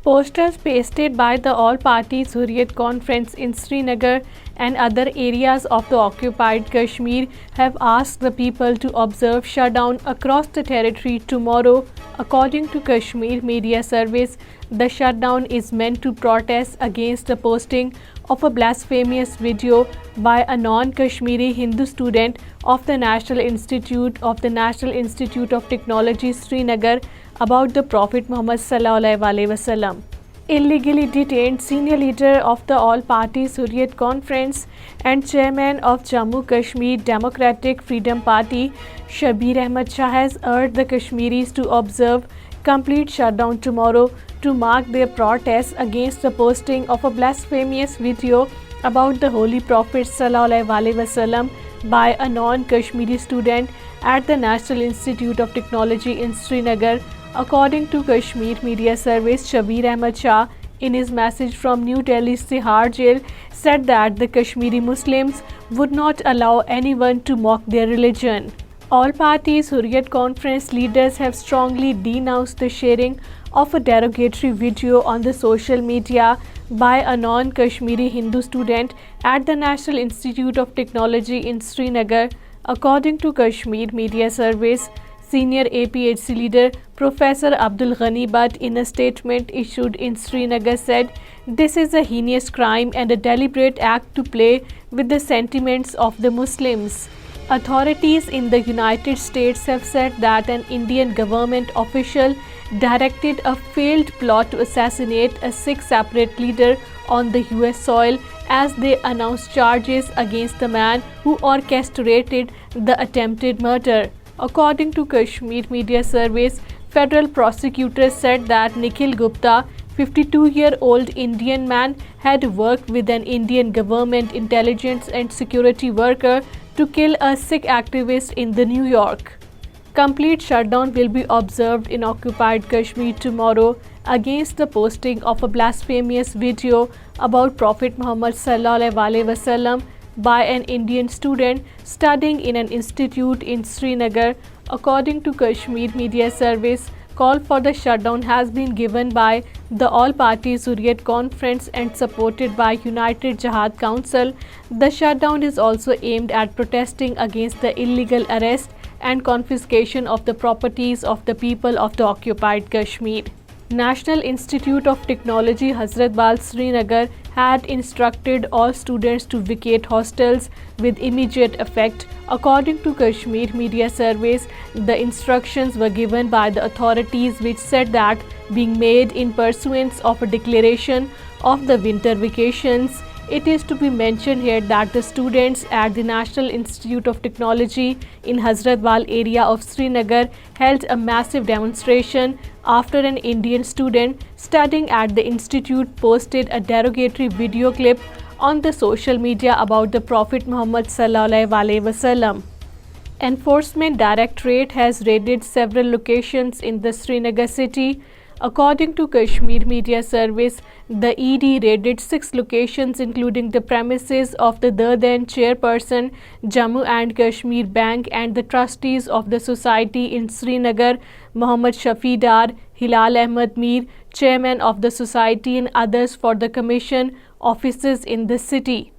Posters pasted by the All-Party Hurriyat Conference in Srinagar and other areas of the occupied Kashmir have asked the people to observe shutdown across the territory tomorrow. According to Kashmir Media Service, the shutdown is meant to protest against the posting of a blasphemous video by a non-Kashmiri Hindu student of the National Institute of Technology Srinagar about the Prophet Muhammad sallallahu alaihi wasallam. Illegally detained senior leader of the All-Party Hurriyat Conference and chairman of Jammu Kashmir Democratic Freedom Party, Shabir Ahmad Shah, has urged the Kashmiris to observe complete shutdown tomorrow to mark their protest against the posting of a blasphemous video about the Holy Prophet sallallahu alaihi wasallam by a non-Kashmiri student at the National Institute of Technology in Srinagar. According to Kashmir Media Service, Shabir Ahmad Shah, in his message from New Delhi's Tihar jail, said that the Kashmiri Muslims would not allow anyone to mock their religion. All parties Hurriyat Conference leaders have strongly denounced the sharing of a derogatory video on the social media by a non-Kashmiri Hindu student at the National Institute of Technology in Srinagar. According to Kashmir Media Service, senior APHC leader Professor Abdul Ghani Butt, in a statement issued in Srinagar, said, "This is a heinous crime and a deliberate act to play with the sentiments of the Muslims." Authorities in the United States have said that an Indian government official directed a failed plot to assassinate a Sikh separate leader on the US soil as they announced charges against the man who orchestrated the attempted murder. According to Kashmir Media Service, federal prosecutors said that Nikhil Gupta, 52-year-old Indian man, had worked with an Indian government intelligence and security worker to kill a Sikh activist in the New York. Complete shutdown will be observed in occupied Kashmir tomorrow against the posting of a blasphemous video about Prophet Muhammad sallallahu alaihi wasallam by an Indian student studying in an institute in Srinagar. According to Kashmir Media Service, call for the shutdown has been given by the All-Party Hurriyat Conference and supported by United Jihad Council. The shutdown is also aimed at protesting against the illegal arrest and confiscation of the properties of the people of the occupied Kashmir. National Institute of Technology Hazratbal Srinagar had instructed all students to vacate hostels with immediate effect. According to Kashmir Media Service, the instructions were given by the authorities, which said that being made in pursuance of a declaration of the winter vacations. It is to be mentioned here that the students at the National Institute of Technology in Hazratbal area of Srinagar held a massive demonstration after an Indian student studying at the institute posted a derogatory video clip on the social media about the Prophet Muhammad sallallahu alaihi wasallam. Enforcement Directorate has raided several locations in the Srinagar city. According to Kashmir Media Service, the ED raided 6 locations including the premises of the then chairperson, Jammu and Kashmir Bank, and the trustees of the society in Srinagar, Mohammad Shafi Dar, Hilal Ahmed Mir, chairman of the society, and others for the commission offices in the city.